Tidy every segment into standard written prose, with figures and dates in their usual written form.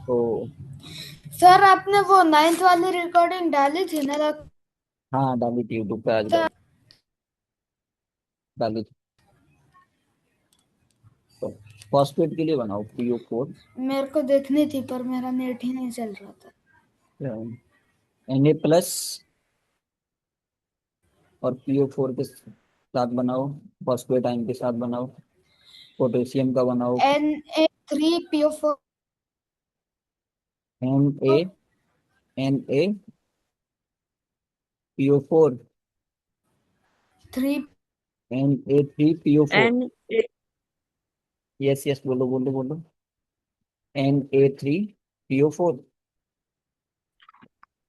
तो सर आपने वो नाइन्थ वाली रिकॉर्डिंग डाली थी ना हाँ, डाली थी यूट्यूब पे, आज लगता डाली थी। तो फॉस्फेट के लिए बनाओ PO4, मेरे को देखनी थी पर मेरा नेट ही नहीं चल रहा था। Na+, और PO4 के साथ बनाओ, फॉस्फेट आयन के साथ बनाओ, पोटेशियम का बनाओ। Na3PO4 Na Na PO4, 3। Na3PO4। एन यस यस, बोलो बोलो बोलो। Na3PO4,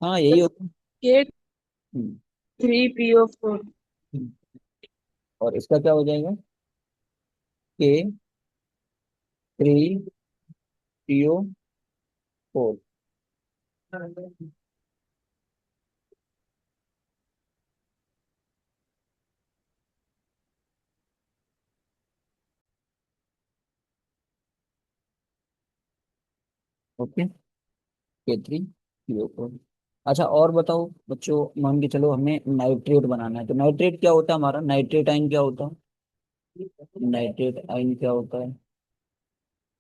हाँ यही होता है। के हम्म, 3PO4। हम्म। और इसका क्या हो जाएगा? K3PO4। Okay, K3PO4। अच्छा, और बताओ बच्चों, मान के चलो हमें नाइट्रेट बनाना है, तो नाइट्रेट क्या होता है हमारा? नाइट्रेट आयन क्या होता है? नाइट्रेट आयन क्या होता है?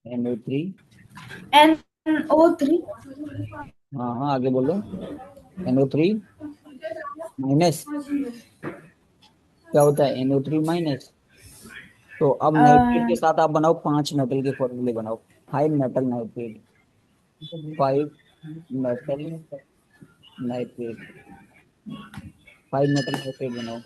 NO3। NO3। हाँ हाँ, आगे बोलो। NO3-। क्या होता है NO3-? तो अब नाइट्रेट के साथ आप बनाओ 5 मेटल के फॉर्मूले बनाओ। 5 metal nitrate. 5 metal nitrate. 5 metal nitrate बनाओ।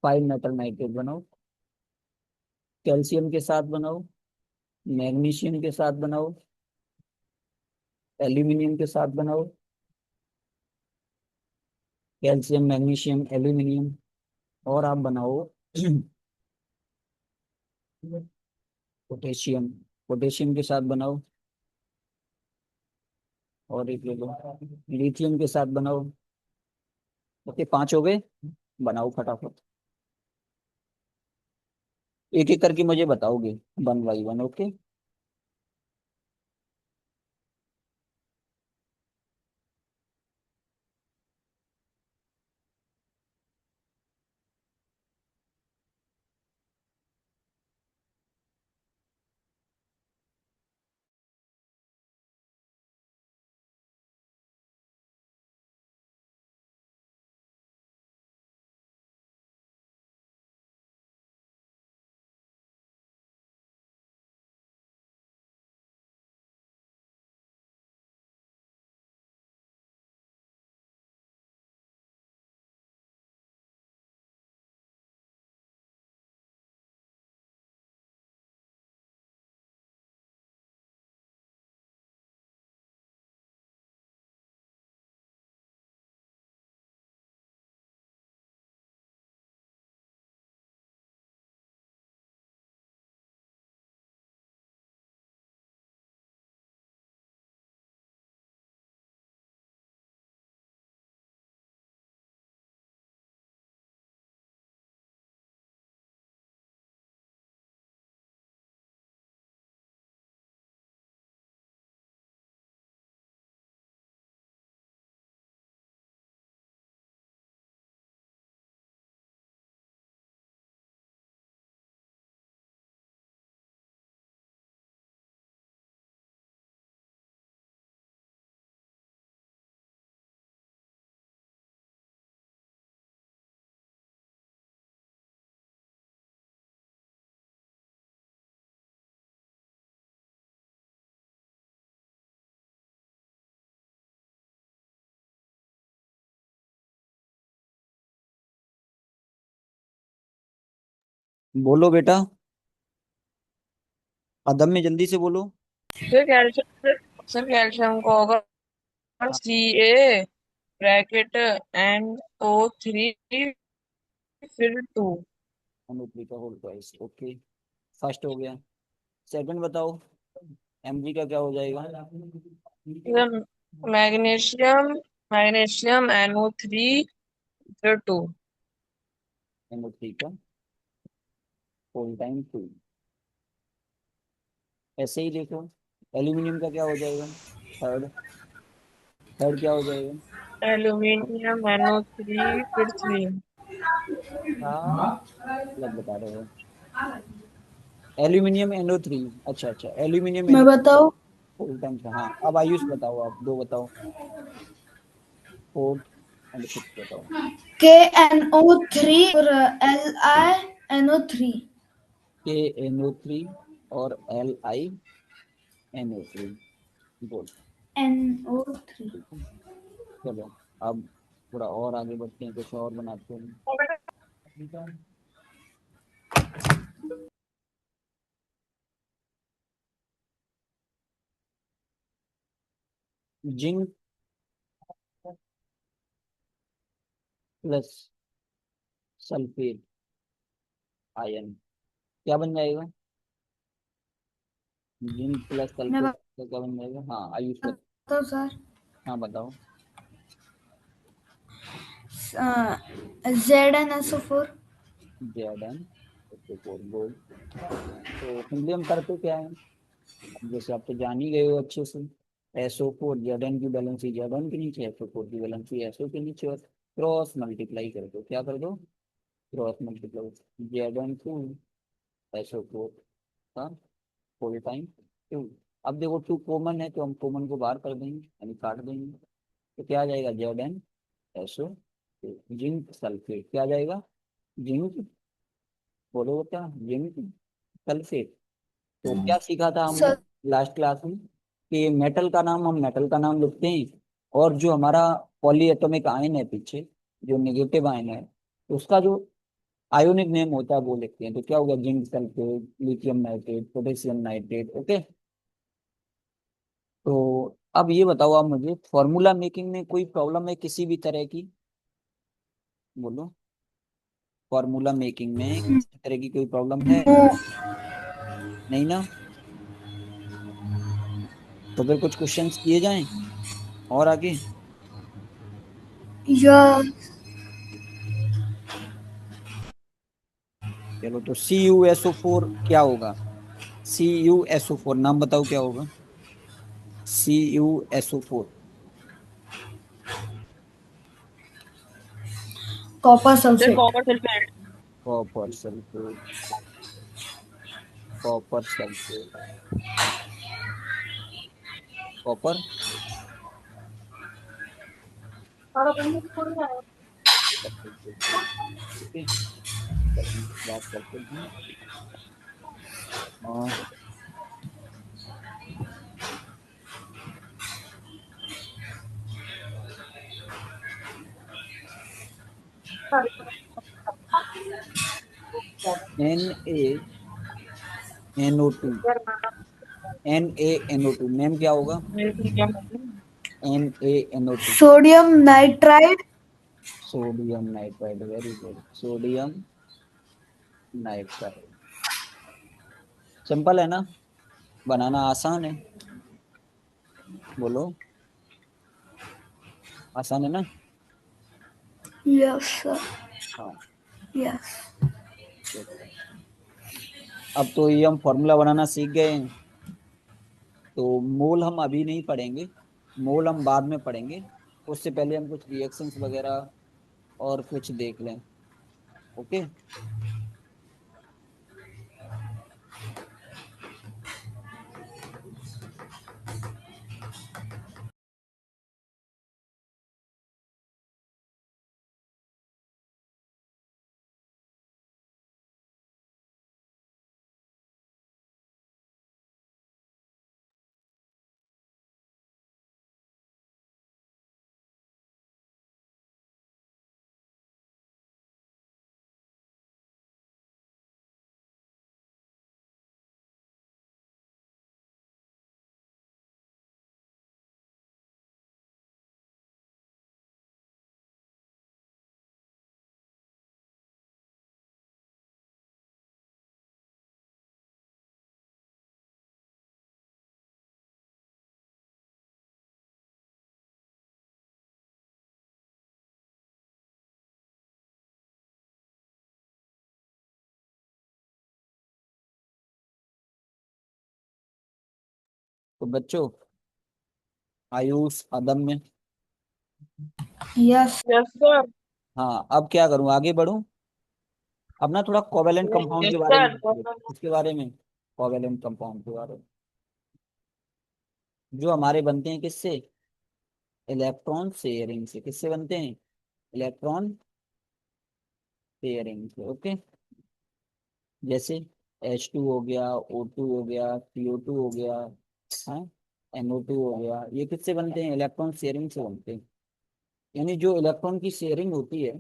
5 मेटल नाइट्रेट बनाओ। कैल्शियम के साथ बनाओ, मैग्नीशियम के साथ बनाओ, एल्यूमिनियम के साथ बनाओ। Calcium, magnesium, aluminium. और आप बनाओ पोटेशियम। पोटेशियम के साथ बनाओ। और एक ले लो, लिथियम के साथ बनाओ। ओके, 5 हो गए। बनाओ फटाफट, एक एक करके मुझे बताओगे, 1 बाई 1। ओके। बोलो बेटा, अदब में जल्दी से बोलो। सर कैल्शियम को होगा CA ब्रैकेट NO3 फिर 2। NO3 का होल ट्वाइस। ओके, फर्स्ट हो गया। सेकंड बताओ, Mg का क्या हो जाएगा? मैग्नीशियम मैग्नीशियम NO3 फिर 2। NO3 का होल टाइम 2। ऐसे ही देखो, एल्यूमिनियम का क्या हो जाएगा, थर्ड। थर्ड क्या हो जाएगा? एल्यूमिनियम NO3 फिर 3। हाँ, गलत बता रहे हो। Aluminium NO3। अच्छा अच्छा, एल्यूमिनियम मैं NO बताऊं? होल टाइम का। हाँ, अब आयुष बताओ, आप दो बताओ, फोर्थ एंड फिफ्थ बताओ। KNO3 और LiNO3। KNO3 और LiNO3। बोल। NO3। ठीक है, चलो अब थोड़ा और आगे बढ़ते हैं, कुछ और बनाते हैं। जिंक प्लस सल्फेट आयन क्या बन जाएगा? जिंक प्लस मैं सल्फेट का क्या बन जाएगा? हाँ आयुष बता। बताऊं सर? हाँ बताओ। ZnSO4। Zn gold. तो सिंपली हम करते क्या है, जैसे आप तो जान ही गए हो अच्छे से, SO4 Zn की वैलेंसी Zn के नीचे, SO4 की वैलेंसी SO के नीचे, और क्रॉस मल्टीप्लाई कर दो। क्या कर दो? Cross multiply. Zn 2 SO4 का होल टाइम 2। अब देखो 2 कॉमन है तो हम कॉमन को बाहर कर देंगे, यानी काट देंगे। तो क्या आ जाएगा? Zn जिंक सल्फेट क्या आ जाएगा? जिंक, बोलो क्या? Zinc sulphate. तो क्या सीखा था हमने सर लास्ट क्लास में, कि मेटल का नाम हम मेटल का नाम लिखते हैं, और जो हमारा पॉली एटॉमिक आयन है पीछे, जो नेगेटिव आयन है, उसका जो आयोनिक नेम होता है वो लिखते हैं। तो क्या होगा? Zinc sulphate, lithium nitrate, potassium nitrate. Okay. तो अब ये बताओ आप मुझे, फॉर्मूला मेकिंग में कोई प्रॉब्लम है किसी भी तरह की? बोलो। फॉर्मूला मेकिंग में किसी तरह की कोई प्रॉब्लम है? नो। नहीं ना? तो फिर कुछ क्वेश्चंस किए जाएं और आगे। या चलो, तो CuSO4 क्या होगा? CuSO4 नाम बताओ क्या होगा? CuSO4। Copper sir sulphate. Copper sulphate. Copper sulphate. Copper sulphate. Copper sulphate. Okay, बात करते हैं। NaNO2। NaNO2 नेम क्या होगा? NaNO2। Sodium nitride. Sodium nitride, very good, sodium nitride. Simple है ना, बनाना आसान है। बोलो, आसान है ना? Yes sir. हाँ। यस। अब तो ये हम फॉर्मूला बनाना सीख गए हैं, तो मोल हम अभी नहीं पढ़ेंगे, मोल हम बाद में पढ़ेंगे। उससे पहले हम कुछ रिएक्शंस वगैरह और कुछ देख लें। ओके। तो बच्चों, आयुष, अदम्य। यस। Yes sir. हाँ, अब क्या करूं, आगे बढ़ूं। अब ना थोड़ा कोवेलेंट कंपाउंड यस के बारे में सर। इसके बारे में, कोवेलेंट कंपाउंड के बारे में जो हमारे बनते हैं किससे, इलेक्ट्रॉन शेयरिंग से। किससे बनते हैं, इलेक्ट्रॉन शेयरिंग से। ओके, जैसे H2 हो गया, O2 हो गया, CO2 हो गया, हाँ, NO2 हो गया, ये किससे बनते हैं, इलेक्ट्रॉन शेयरिंग से बनते हैं। यानी जो इलेक्ट्रॉन की शेयरिंग होती है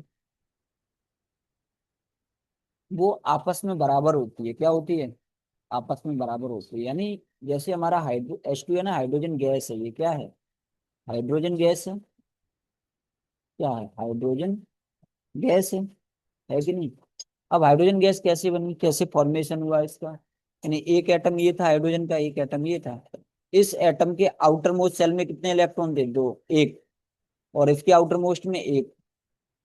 वो आपस में बराबर होती है। क्या होती है, आपस में बराबर होती है। यानी जैसे हमारा हाइड्रो H2 है ना, हाइड्रोजन गैस है, ये क्या है, हाइड्रोजन गैस है। क्या है, हाइड्रोजन गैस है कि नहीं। अब हाइड्रोजन गैस कैसे बनी, कैसे फॉर्मेशन हुआ इसका। यानी एक एटम ये था हाइड्रोजन का, एक एटम ये था। इस एटम के आउटर मोस्ट शेल में कितने इलेक्ट्रॉन थे, दो, एक। और इसके आउटर मोस्ट में एक।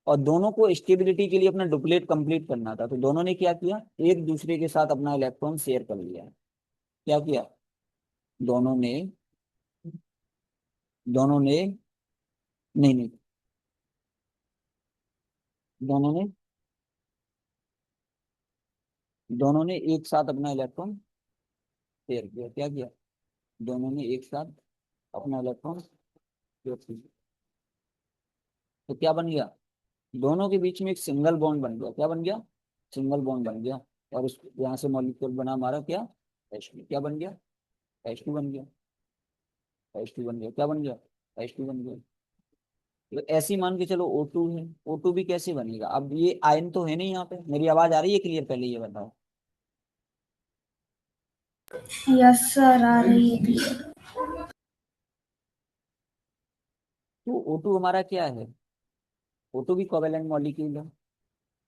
और दोनों को स्टेबिलिटी के लिए अपना डुप्लेट कंप्लीट करना था, तो दोनों ने क्या किया, एक दूसरे के साथ अपना इलेक्ट्रॉन शेयर कर लिया। क्या किया, दोनों ने दोनों ने नहीं नहीं, दोनों ने दोनों ने एक साथ अपना इलेक्ट्रॉन शेयर किया। क्या किया, दोनों ने एक साथ अपना इलेक्ट्रॉन शेयर किया। तो क्या बन गया, दोनों के बीच में एक सिंगल बॉन्ड बन गया। क्या बन गया, सिंगल बॉन्ड बन गया। और उस यहाँ से मॉलिक्यूल बना हमारा क्या, H2। क्या बन गया, H2 बन गया। H2 बन गया, क्या बन गया, H2 बन गया। तो ऐसे ही मान के चलो O2 है, O2 भी कैसे बनेगा। अब ये आयन तो है नहीं यहाँ पे, मेरी आवाज आ रही है क्लियर, पहले ये बताओ। यस सर, आ रही है क्लियर। तो O2 हमारा क्या है, O2 भी कोवेलेंट मॉलिक्यूल है।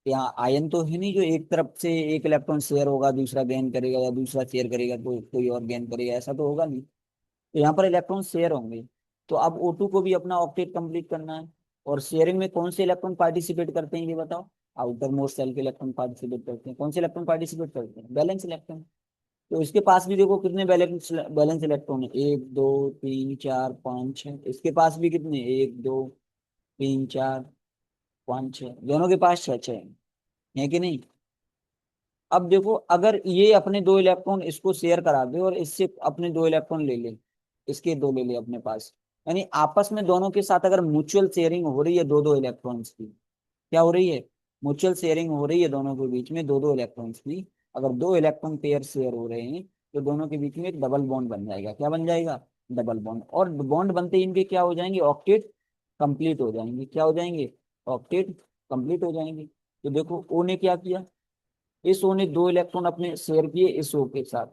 यहाँ आयन तो है नहीं जो एक तरफ से एक इलेक्ट्रॉन शेयर होगा, दूसरा गेन करेगा, या दूसरा शेयर करेगा तो कोई और गेन करेगा, ऐसा तो होगा नहीं। तो यहाँ पर इलेक्ट्रॉन शेयर होंगे। तो अब O2 को भी अपना ऑक्टेट कंप्लीट करना है। और शेयरिंग में कौन से इलेक्ट्रॉन पार्टिसिपेट करते हैं ये बताओ। आउटर मोस्ट सेल के इलेक्ट्रॉन पार्टिसिपेट करते हैं। कौन से इलेक्ट्रॉन पार्टिसिपेट करते हैं, बैलेंस इलेक्ट्रॉन। तो इसके पास भी देखो कितने बैलेंस बैलेंस इलेक्ट्रॉन है, एक, दो, तीन, चार, पाँच, छः। इसके पास भी कितने, एक, दो, तीन, चार, पाँच, छः। दोनों के पास छः छः है कि नहीं। अब देखो, अगर ये अपने दो इलेक्ट्रॉन इसको शेयर करा दे और इससे अपने दो इलेक्ट्रॉन ले ले, इसके दो ले ले अपने पास, यानी आपस में दोनों के साथ अगर म्यूचुअल शेयरिंग हो रही है दो दो इलेक्ट्रॉन्स की। क्या हो रही है, म्यूचुअल शेयरिंग हो रही है दोनों के बीच में दो दो इलेक्ट्रॉन्स की। अगर दो इलेक्ट्रॉन पेयर शेयर हो रहे हैं तो दोनों के बीच में एक डबल बॉन्ड बन जाएगा। क्या बन जाएगा, डबल बॉन्ड। और बॉन्ड बनते ही इनके क्या हो जाएंगे, ऑक्टेट कंप्लीट हो जाएंगे। क्या हो जाएंगे, ऑक्टेट कंप्लीट हो जाएंगे। तो देखो ओ ने क्या किया, इस ओ ने दो इलेक्ट्रॉन अपने शेयर किए इस ओ के साथ।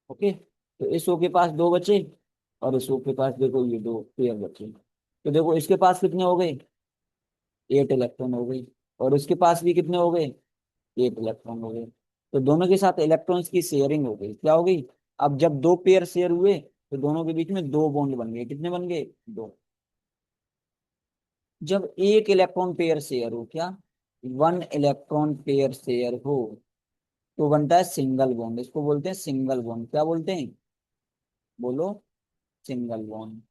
ओके, तो इस ओ के पास दो बचे, और इस ओ के पास देखो ये दो पेयर बचे। तो देखो इसके पास कितने हो गए, 8 इलेक्ट्रॉन हो गई। और उसके पास भी कितने हो गए, 8 इलेक्ट्रॉन हो गए। तो दोनों के साथ इलेक्ट्रॉन्स की शेयरिंग हो गई। क्या हो गई, अब जब दो पेयर शेयर हुए तो दोनों के बीच में दो बॉन्ड बन गए। कितने बन गए, दो। जब एक इलेक्ट्रॉन पेयर शेयर हो, क्या, वन इलेक्ट्रॉन पेयर शेयर हो, तो बनता है सिंगल बॉन्ड। इसको बोलते हैं सिंगल बॉन्ड। क्या बोलते हैं, बोलो, सिंगल बॉन्ड।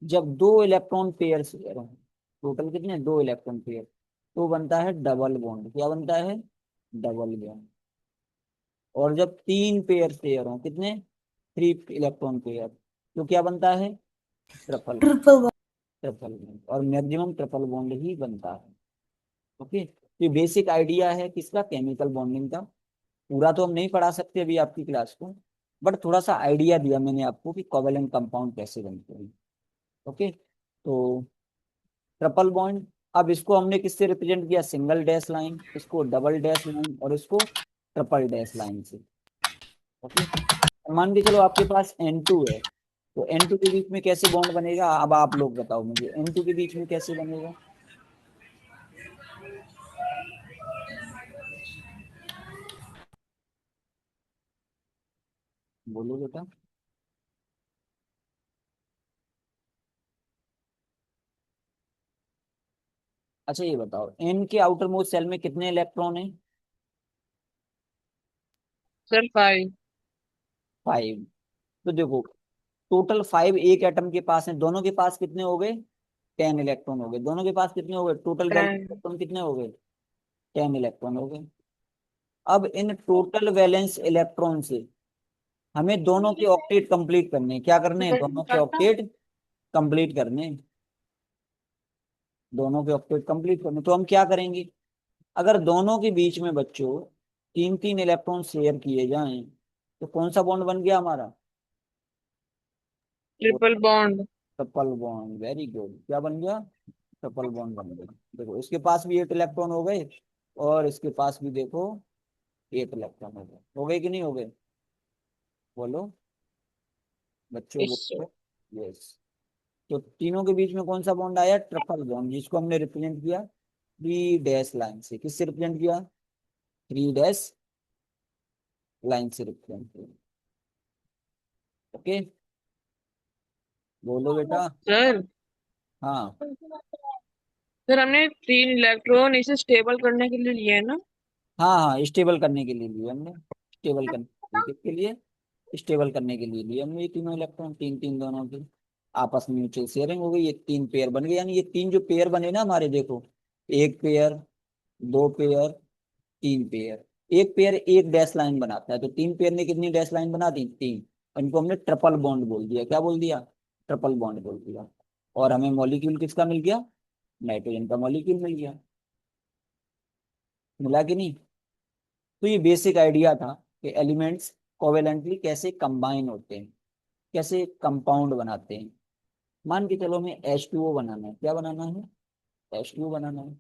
जब दो इलेक्ट्रॉन पेयर शेयर हो, टोटल कितने, दो इलेक्ट्रॉन पेयर, तो बनता है डबल बॉन्ड। क्या बनता है, डबल बॉन्ड। और जब तीन पेयर शेयर हो, कितने, थ्री इलेक्ट्रॉन पेयर, तो क्या बनता है, ट्रिपल, ट्रिपल। Triple bond. और मैक्सिमम ट्रिपल बॉन्ड ही बनता है। ओके, तो ये बेसिक आइडिया है किसका, केमिकल बॉन्डिंग का। पूरा तो हम नहीं पढ़ा सकते अभी आपकी क्लास को, बट थोड़ा सा आइडिया दिया मैंने आपको कि कोवेलेंट कंपाउंड कैसे बनते हैं। ओके, तो ट्रिपल बॉन्ड, अब इसको हमने किससे रिप्रेजेंट किया, सिंगल डैश लाइन, इसको डबल डैश लाइन, और इसको ट्रिपल डैश लाइन से। ओके, मान के चलो आपके पास N2 है, तो N2 के बीच में कैसे बॉन्ड बनेगा, अब आप लोग बताओ मुझे, N2 के बीच में कैसे बनेगा, बोलो बेटा। अच्छा ये बताओ, N के आउटर मोस्ट सेल में कितने इलेक्ट्रॉन है, सर 5। 5। तो देखो टोटल 5 एक एटम के पास है, दोनों के पास कितने हो गए? 10 इलेक्ट्रॉन हो गए। दोनों के पास कितने हो गए? Total valence 10। इलेक्ट्रॉन कितने हो गए? 10 इलेक्ट्रॉन हो गए। अब इन टोटल वैलेंस इलेक्ट्रॉन से हमें दोनों के ऑक्टेट कंप्लीट करने हैं। क्या करने हैं? दोनों के ऑक्टेट कंप्लीट करने हैं। दोनों के ऑक्टेट कंप्लीट करने, तो हम क्या करेंगे? अगर दोनों के बीच में बच्चों 3 3 इलेक्ट्रॉन शेयर किए जाएं तो कौन सा बॉन्ड बन गया हमारा? Triple bond. Triple bond. Very good. क्या बन गया? ट्रिपल बॉन्ड बन गया। देखो इसके पास भी 8 इलेक्ट्रॉन हो गए और इसके पास भी देखो 8 इलेक्ट्रॉन हो गए कि नहीं हो गए? बोलो बच्चों इस बोलो। यस। तो तीनों के बीच में कौन सा बॉन्ड आया? ट्रिपल बॉन्ड, जिसको हमने रिप्रेजेंट किया 3 डैश लाइन से। किससे रिप्रेजेंट किया? 3 डैश लाइन से रिप्रेजेंट किया। ओके, बोलो बेटा। सर हाँ सर हमने 3 इलेक्ट्रॉन इसे स्टेबल करने के लिए लिए है ना। हाँ हाँ, स्टेबल करने के लिए लिए हमने। स्टेबल करने के लिए, स्टेबल करने के लिए लिए हमने ये तीनों इलेक्ट्रॉन। 3 3 दोनों की आपस में म्यूचुअल शेयरिंग हो गई, ये 3 पेयर बन गए। यानी ये 3 जो पेयर बने ना हमारे, देखो 1 पेयर, 2 पेयर, 3 पेयर। 1 पेयर एक डैश लाइन बनाता है, तो 3 पेयर ने कितनी डैश लाइन बना दी? 3। और इनको हमने ट्रिपल बॉन्ड बोल दिया। क्या बोल दिया? ट्रिपल बॉन्ड बोल दिया। और हमें मॉलिक्यूल किसका मिल गया? नाइट्रोजन का मॉलिक्यूल मिल गया। मिला कि नहीं? तो ये बेसिक आइडिया था कि एलिमेंट्स कोवेलेंटली कैसे कंबाइन होते हैं, कैसे कंपाउंड बनाते हैं। मान के चलो हमें H2O बनाना है। क्या बनाना है? H2O बनाना है।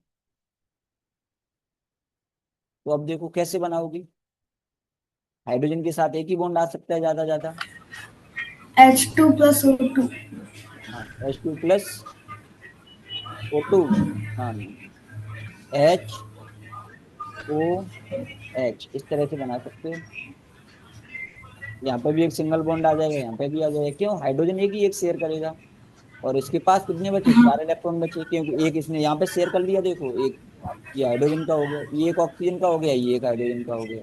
तो अब देखो कैसे बनाओगी? हाइड्रोजन के साथ एक ही बॉन्ड आ सकता है ज्यादा ज्यादा। H2 + O2। हाँ, H2 + O2। हाँ, HOH इस तरह से बना सकते हो। यहाँ पे भी एक सिंगल बॉन्ड आ जाएगा, यहाँ पे भी आ जाएगा। क्यों? हाइड्रोजन एक ही एक शेयर करेगा। और इसके पास कितने बचे? 4 इलेक्ट्रॉन बचे, क्योंकि एक इसने यहाँ पे शेयर कर लिया। देखो एक ये हाइड्रोजन का हो गया, ये एक ऑक्सीजन का हो गया, ये एक हाइड्रोजन का हो गया।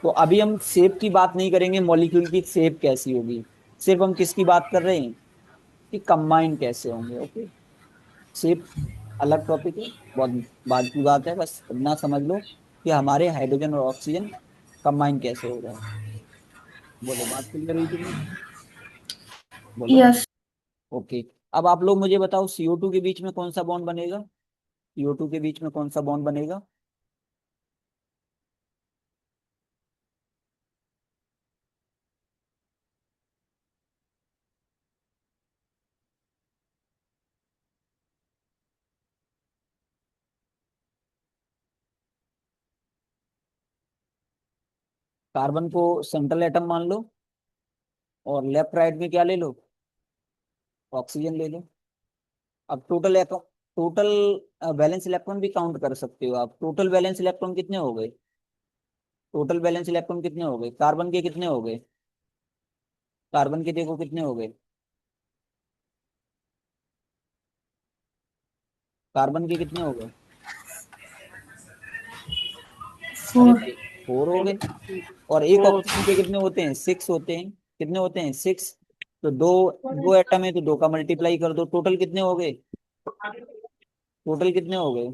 तो अभी हम शेप की बात नहीं करेंगे, मॉलिक्यूल की शेप कैसी होगी। सिर्फ हम किसकी बात कर रहे हैं कि कंबाइन कैसे होंगे। ओके, शेप अलग टॉपिक है, बहुत बात की बात है। बस इतना समझ लो कि हमारे हाइड्रोजन और ऑक्सीजन कंबाइन कैसे हो रहा है। बोलो, बात क्लियर हुई कि नहीं? बोलो। यस। ओके, अब आप लोग मुझे बताओ CO2 के बीच में कौन सा बॉन्ड बनेगा? CO2 के बीच में कौन सा बॉन्ड बनेगा? कार्बन को सेंट्रल एटम मान लो और लेफ्ट राइट में क्या ले लो? ऑक्सीजन ले लो। अब टोटल वैलेंस इलेक्ट्रॉन भी काउंट कर सकते हो आप। टोटल वैलेंस इलेक्ट्रॉन कितने हो गए? टोटल वैलेंस इलेक्ट्रॉन कितने हो गए? कार्बन के कितने हो गए? कार्बन के देखो कितने हो गए? कार्बन के कितने हो गए? अरे 4। भाई, 4 हो गए। और एक फोर। ऑक्सीजन के कितने होते हैं? 6 होते हैं। कितने होते हैं? 6। तो दो, दो एटम है तो दो का मल्टीप्लाई कर दो। टोटल कितने हो गए? टोटल कितने हो गए?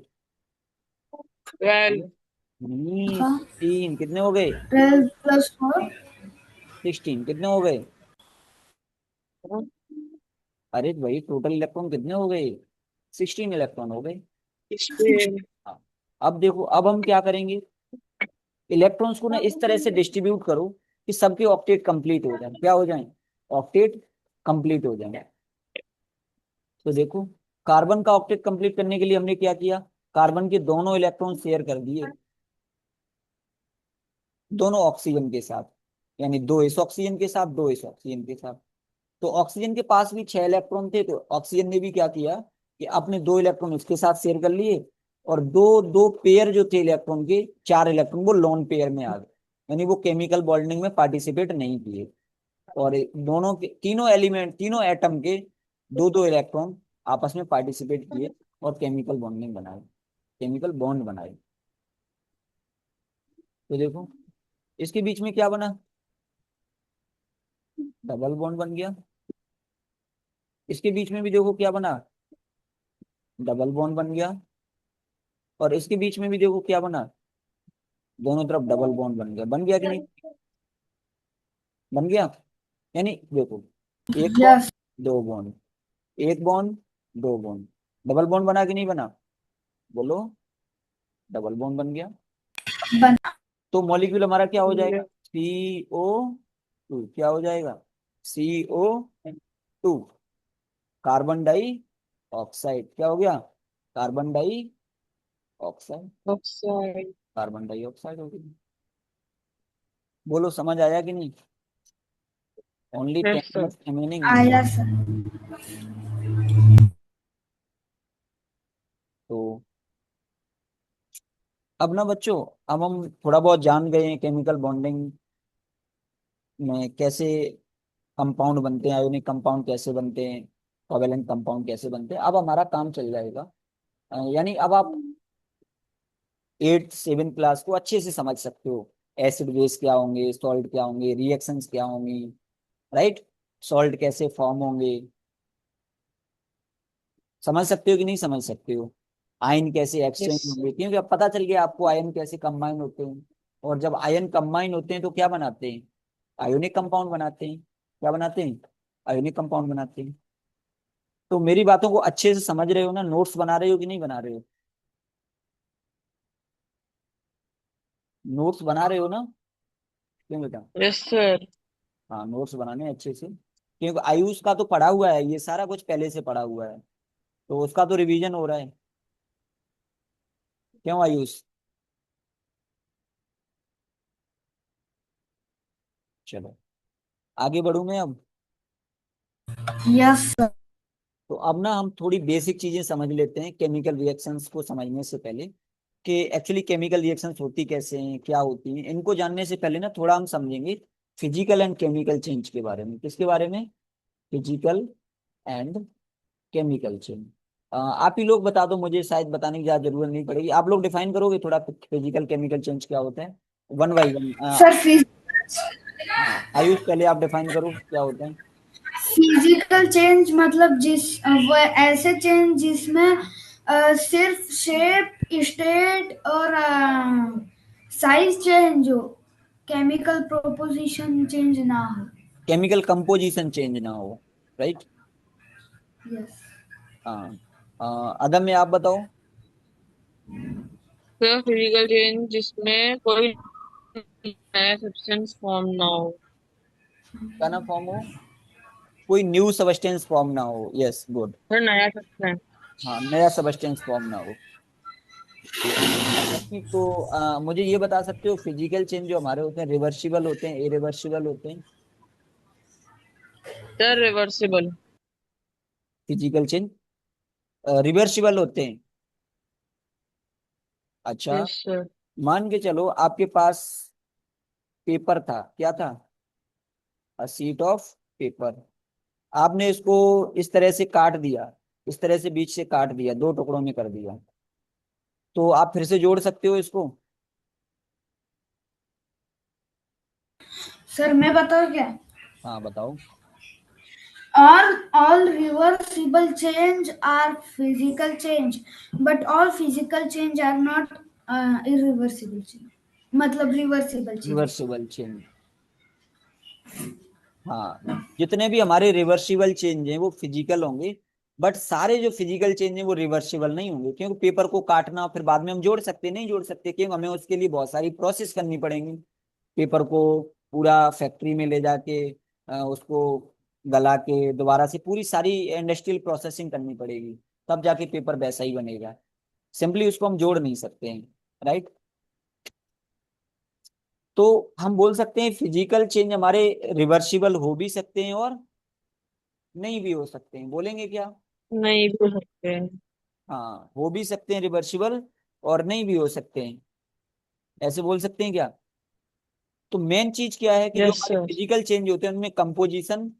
12। नहीं, का 3 कितने हो गए? 12 + 4। 16 कितने हो गए? अरे भाई, टोटल इलेक्ट्रॉन कितने हो गए? 16 इलेक्ट्रॉन हो गए। इस पे हाँ। अब देखो, अब हम क्या करेंगे? इलेक्ट्रॉन्स को ना इस तरह से डिस्ट्रीब्यूट करो कि सबके ऑक्टेट कंप्लीट हो जाए। क्या हो जाए? ऑक्टेट कंप्लीट हो जाए। तो देखो, कार्बन का ऑक्टेट कंप्लीट करने के लिए हमने क्या किया? कार्बन के दोनों इलेक्ट्रॉन शेयर कर दिए दोनों ऑक्सीजन के साथ। यानी 2 इस ऑक्सीजन के साथ, 2 इस ऑक्सीजन के साथ। तो ऑक्सीजन के पास भी 6 इलेक्ट्रॉन थे, तो ऑक्सीजन ने भी क्या किया कि अपने 2 इलेक्ट्रॉन उसके साथ शेयर कर लिए। और दो दो पेयर जो थे इलेक्ट्रॉन के, 4 इलेक्ट्रॉन वो लोन पेयर में आ गए। यानी वो केमिकल बॉन्डिंग में पार्टिसिपेट नहीं किए। और दोनों के तीनों एलिमेंट, तीनों एटम के 2 2 इलेक्ट्रॉन आपस में पार्टिसिपेट किए और केमिकल बॉन्डिंग बनाए, केमिकल बॉन्ड बनाए। तो देखो इसके बीच में क्या बना? डबल बॉन्ड बन गया। इसके बीच में भी देखो क्या बना, डबल बॉन्ड बन गया। और इसके बीच में भी देखो क्या बना, दोनों तरफ डबल बॉन्ड बन गया कि नहीं, बन गया। यानी देखो, एक बॉन्ड, यस। दो बॉन्ड, एक बॉन्ड, दो बॉन्ड, डबल बॉन्ड बना कि नहीं बना, बोलो, डबल बॉन्ड बन गया। बन। तो मॉलिक्यूल हमारा क्या हो जाएगा, CO2, क्या हो जाएगा, CO2, कार्बन डाई ऑक्साइड, क्या हो गया, carbon dioxide, oxide. Carbon dioxide हो गई। बोलो समझ आया कि नहीं, only ten yes sir. Minutes remaining. आया सर। तो अब ना बच्चों, अब हम थोड़ा बहुत जान गए हैं केमिकल बॉन्डिंग में कैसे कंपाउंड बनते हैं, आयोनिक कंपाउंड कैसे बनते हैं, कोवेलेंट कंपाउंड कैसे बनते हैं। अब हमारा काम चल जाएगा, यानी अब आप 8 7 क्लास को अच्छे से समझ सकते हो, एसिड बेस क्या होंगे, सॉल्ट क्या होंगे, रिएक्शंस क्या होंगी, राइट, सॉल्ट कैसे फॉर्म होंगे, समझ सकते हो कि नहीं समझ सकते हो, आयन कैसे यस एक्सचेंज सर। होंगे, क्योंकि अब पता चल गया आपको आयन कैसे कंबाइन होते हैं। और जब आयन कंबाइन होते हैं तो क्या बनाते हैं, आयोनिक कंपाउंड बनाते हैं। क्या बनाते हैं, आयोनिक कंपाउंड बनाते हैं। तो मेरी बातों को अच्छे से समझ रहे हो ना, नोट्स बना रहे हो कि नहीं बना रहे हो, नोट्स बना रहे हो ना, क्यों बेटा, यस सर। हाँ नोट्स बनाने हैं अच्छे से, क्योंकि आयुष का तो पढ़ा हुआ है, ये सारा कुछ पहले से पढ़ा हुआ है, तो उसका तो रिवीजन हो रहा है, क्यों आयुष। चलो आगे बढ़ूं मैं अब। Yes sir. तो अब ना हम थोड़ी बेसिक चीजें समझ लेते हैं केमिकल रिएक्शंस को समझने से पहले, कि एक्चुअली केमिकल रिएक्शंस होती कैसे हैं, क्या होती हैं। इनको जानने से पहले ना थोड़ा हम समझेंगे फिजिकल एंड केमिकल चेंज के बारे में। किसके बारे में, फिजिकल एंड केमिकल चेंज। आप ही लोग बता दो, मुझे शायद बताने की ज्यादा जरूरत नहीं पड़ेगी, आप लोग डिफाइन करोगे थोड़ा फिजिकल केमिकल चेंज क्या होता है, one by one. Sir Ayush पहले आप डिफाइन करो क्या होता है। फिजिकल चेंज मतलब वो ऐसे चेंज जिसमें सिर्फ शेप, स्टेट और साइज चेंज हो, केमिकल प्रोपोजिशन चेंज ना हो। केमिकल कंपोजिशन चेंज ना हो, राइट। यस। हाँ, अदम में आप बताओ। सर फिजिकल चेंज जिसमें कोई नया सब्सटेंस फॉर्म ना हो। क्या ना फॉर्म हो, कोई न्यू सबस्टेंस फॉर्म ना हो, यस गुड। सर नया सब्सटेंस। हाँ नया सबस्टेंस फॉर्म ना हो। ठीक, तो मुझे ये बता सकते हो फिजिकल चेंज जो हमारे होते हैं रिवर्सिबल होते हैं, इरिवर्सिबल होते हैं, sir reversible. Physical change reversible होते हैं। अच्छा, यस सर। मान के चलो आपके पास पेपर था, क्या था, अ शीट ऑफ पेपर, आपने इसको इस तरह से काट दिया, इस तरह से बीच से काट दिया, दो टुकड़ों में कर दिया, तो आप फिर से जोड़ सकते हो इसको। सर मैं बताऊँ क्या? हाँ बताओ। All reversible change are physical change, but all physical change are not irreversible change. मतलब reversible change. रिवर्सिबल चेंज, हाँ जितने भी हमारे रिवर्सिबल चेंज हैं वो फिजिकल होंगे, बट सारे जो फिजिकल चेंज हैं वो रिवर्सिबल नहीं होंगे, क्योंकि पेपर को काटना फिर बाद में हम जोड़ सकते नहीं जोड़ सकते, क्योंकि हमें उसके लिए बहुत सारी प्रोसेस करनी पड़ेंगी। पेपर को पूरा फैक्ट्री में ले जाके उसको गला के दोबारा से पूरी सारी इंडस्ट्रियल प्रोसेसिंग करनी पड़ेगी, तब जाके पेपर वैसा ही बनेगा, सिंपली उसको हम जोड़ नहीं सकते हैं, राइट। तो हम बोल सकते हैं फिजिकल चेंज हमारे रिवर्सिबल हो भी सकते हैं और नहीं भी हो सकते हैं, बोलेंगे क्या, नहीं भी हो सकते हैं। हाँ हो भी सकते हैं रिवर्सिबल और नहीं भी हो सकते हैं, ऐसे बोल सकते हैं क्या। तो मेन चीज क्या है कि जो यस हमारे सर। फिजिकल चेंज होते हैं उनमें कंपोजिशन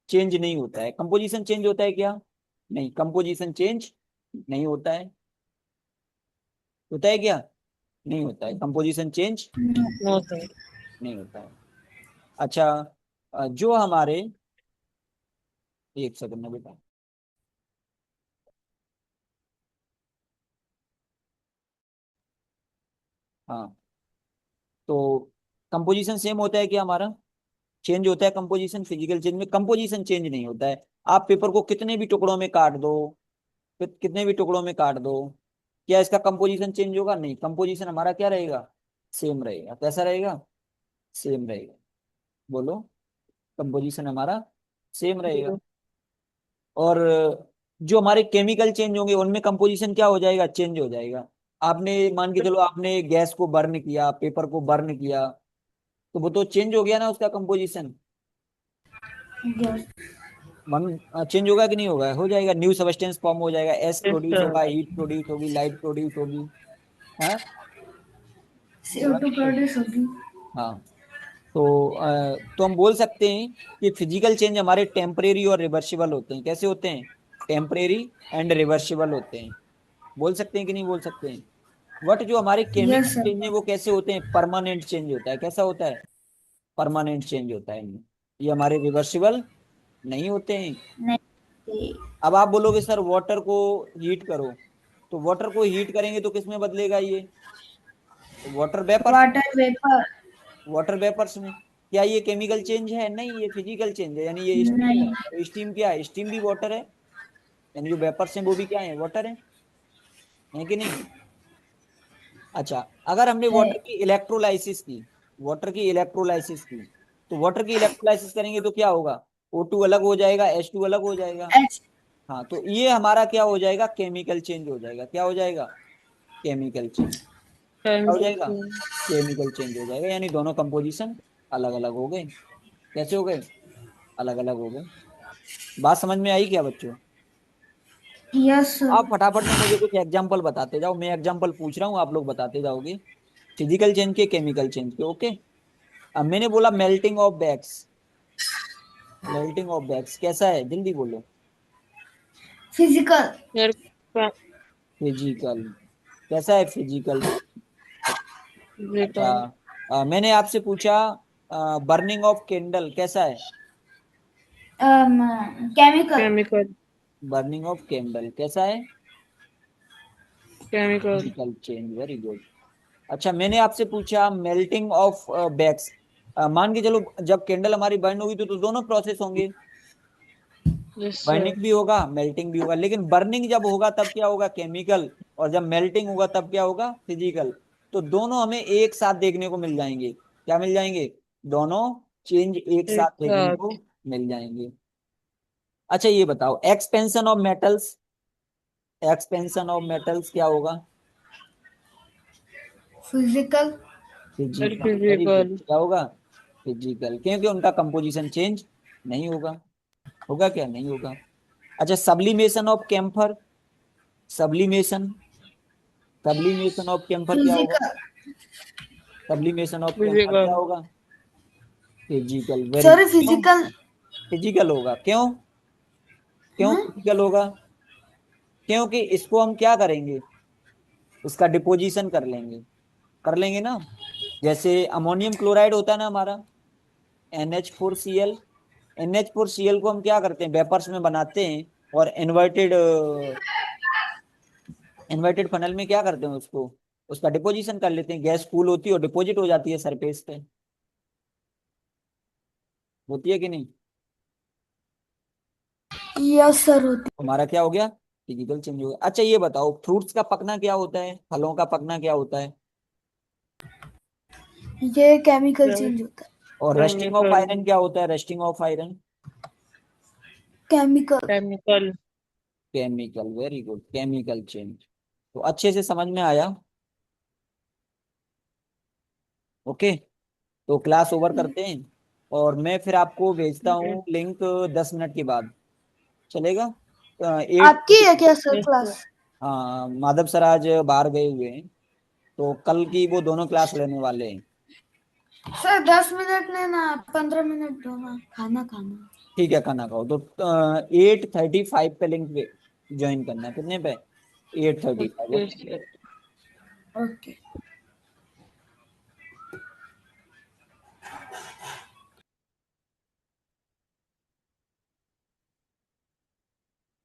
चेंज नहीं होता है, कंपोजिशन चेंज होता है क्या, नहीं कंपोजिशन चेंज नहीं होता है, होता है क्या, नहीं होता है, कंपोजिशन चेंज नो सर। नहीं होता है। अच्छा, जो हमारे, एक सेकंड में बेटा, हाँ, तो कंपोजिशन सेम होता है क्या हमारा? चेंज होता है कंपोजिशन? फिजिकल चेंज में कंपोजिशन चेंज नहीं होता है। आप पेपर को कितने भी टुकड़ों में काट दो, कितने भी टुकड़ों में काट दो, क्या इसका कंपोजिशन चेंज होगा? नहीं, कंपोजिशन हमारा क्या रहेगा? सेम रहेगा। कैसा रहेगा? सेम रहेगा। बोलो, कंपोजिशन हमारा सेम रहेगा। और जो हमारे केमिकल चेंज होंगे उनमें कंपोजिशन क्या हो जाएगा? चेंज हो जाएगा। आपने मान के चलो, आपने गैस को बर्न किया, पेपर को बर्न किया, तो वो तो चेंज हो गया ना उसका कंपोजिशन। Yes. मन चेंज होगा कि नहीं होगा? हो जाएगा, न्यू सब्सटेंस फॉर्म हो जाएगा, एस Yes, प्रोड्यूस sir. होगा, हीट प्रोड्यूस होगी, लाइट प्रोड्यूस होगी। हाँ, होगा CO2 कि नहीं होगा? प्रोड्यूस होगी। हाँ। तो हम बोल सकते हैं कि फिजिकल चेंज हमारे टेम्परेरी और रिवर्सिबल होते हैं। कैसे होते हैं? टेम्परेरी एंड रिवर्सिबल होते हैं। बोल सकते हैं कि नहीं बोल सकते हैं? बट जो हमारे केमिकल यस सर। चेंज है वो कैसे होते हैं? परमानेंट चेंज होता है। कैसा होता है? परमानेंट चेंज होता है इनमें। ये हमारे रिवर्सिबल नहीं होते हैं। नहीं। अब आप बोलोगे सर वाटर को हीट करो, तो वाटर को हीट करेंगे तो किस में बदलेगा ये? Water vapours. Water vapour. Water vapours में। क्या ये केमिकल चेंज है? नहीं, ये फिजिकल चेंज है, यानी ये स्टीम है। नहीं। तो स्टीम क्या है? स्टीम भी वाटर है। यानी जो वेपर्स हैं वो भी क्या है? वाटर है कि नहीं? अच्छा, अगर हमने है। वाटर की इलेक्ट्रोलाइसिस की, वाटर की इलेक्ट्रोलाइसिस की, तो वाटर की इलेक्ट्रोलाइसिस करेंगे तो क्या होगा? O2 अलग हो जाएगा, H2 अलग हो जाएगा। एच। हाँ, तो ये हमारा क्या हो जाएगा? केमिकल चेंज हो जाएगा। क्या हो जाएगा? Chemical change. क्या हो Chemical जाएगा? change. केमिकल चेंज हो जाएगा, यानी दोनों कंपोजिशन अलग अलग हो गए। कैसे हो गए? अलग अलग हो गए। बात समझ में आई क्या बच्चों? Yes sir. आप फटाफट में मुझे कुछ एग्जांपल बताते जाओ, मैं एग्जांपल पूछ रहा हूँ, आप लोग बताते जाओगे। फिजिकल चेंज के, केमिकल चेंज के। ओके। अब मैंने बोला melting of bags. Melting of bags कैसा है? जल्दी बोलो। फिजिकल। Sir, physical. कैसा है फिजिकल? अच्छा, physical. मैंने आपसे पूछा बर्निंग ऑफ कैंडल कैसा है? Chemical. Chemical. Burning of candle कैसा है? Chemical. Physical change, very good. अच्छा, मैंने आपसे पूछा मेल्टिंग ऑफ बैग्स। मान के चलो, जब कैंडल हमारी बर्न होगी तो दोनों प्रोसेस होंगे। Yes, sir. बर्निंग भी होगा, मेल्टिंग भी होगा, लेकिन बर्निंग जब होगा तब क्या होगा? केमिकल। और जब मेल्टिंग होगा तब क्या होगा? फिजिकल। तो दोनों हमें एक साथ देखने को मिल जाएंगे। क्या मिल जाएंगे? दोनों चेंज एक एक साथ देखने साथ. को मिल जाएंगे। अच्छा, ये बताओ expansion of metals. Expansion of metals क्या होगा? Physical. Sir, physical, very good. physical. क्या होगा? फिजिकल, क्योंकि उनका कंपोजिशन चेंज नहीं होगा। होगा क्या? नहीं होगा। अच्छा, sublimation of camphor. Sublimation, sublimation of camphor क्या होगा? फिजिकल। सब्लिमेशन ऑफ कैम्फर क्या Physical. होगा? Physical, very sorry good. क्यों फिजिकल। फिजिकल होगा? क्यों? क्यों हाँ। फिजिकल होगा? क्योंकि इसको हम क्या करेंगे? उसका डिपोजिशन कर लेंगे। कर लेंगे ना। जैसे अमोनियम क्लोराइड होता है ना हमारा, NH4Cl। NH4Cl को हम क्या करते हैं? वेपर्स में बनाते हैं, और इन्वर्टेड, इन्वर्टेड फनल में क्या करते हैं उसको? उसका डिपोजिशन कर लेते हैं। गैस कूल होती है और डिपोजिट हो जाती है सरफेस पे। होती है कि नहीं? यस सर होती। हमारा क्या हो गया? फिजिकल चेंज हो गया। अच्छा, ये बताओ फ्रूट्स का पकना क्या होता है? फलों का पकना क्या होता है? ये केमिकल चेंज होता है। और रस्टिंग ऑफ Chemical. आयरन क्या होता है? Rusting of iron. Chemical. Chemical. Chemical, very good, chemical change. तो अच्छे से समझ में आया। ओके, तो क्लास ओवर करते हैं, और मैं फिर आपको भेजता Yes, हूँ लिंक 10 मिनट के बाद। चलेगा? 8। आपकी है क्या सर yes, sir. क्लास? हाँ, माधव सर आज बाहर गए हुए हैं, तो कल की वो दोनों क्लास लेने वाले हैं। सर 10 मिनट लेना, 15 मिनट दो ना, खाना खाना। ठीक है, खाना खाओ तो 8:35 पे लिंक पे ज्वाइन करना है। कितने पे? 8:35। Okay, sir. ओके।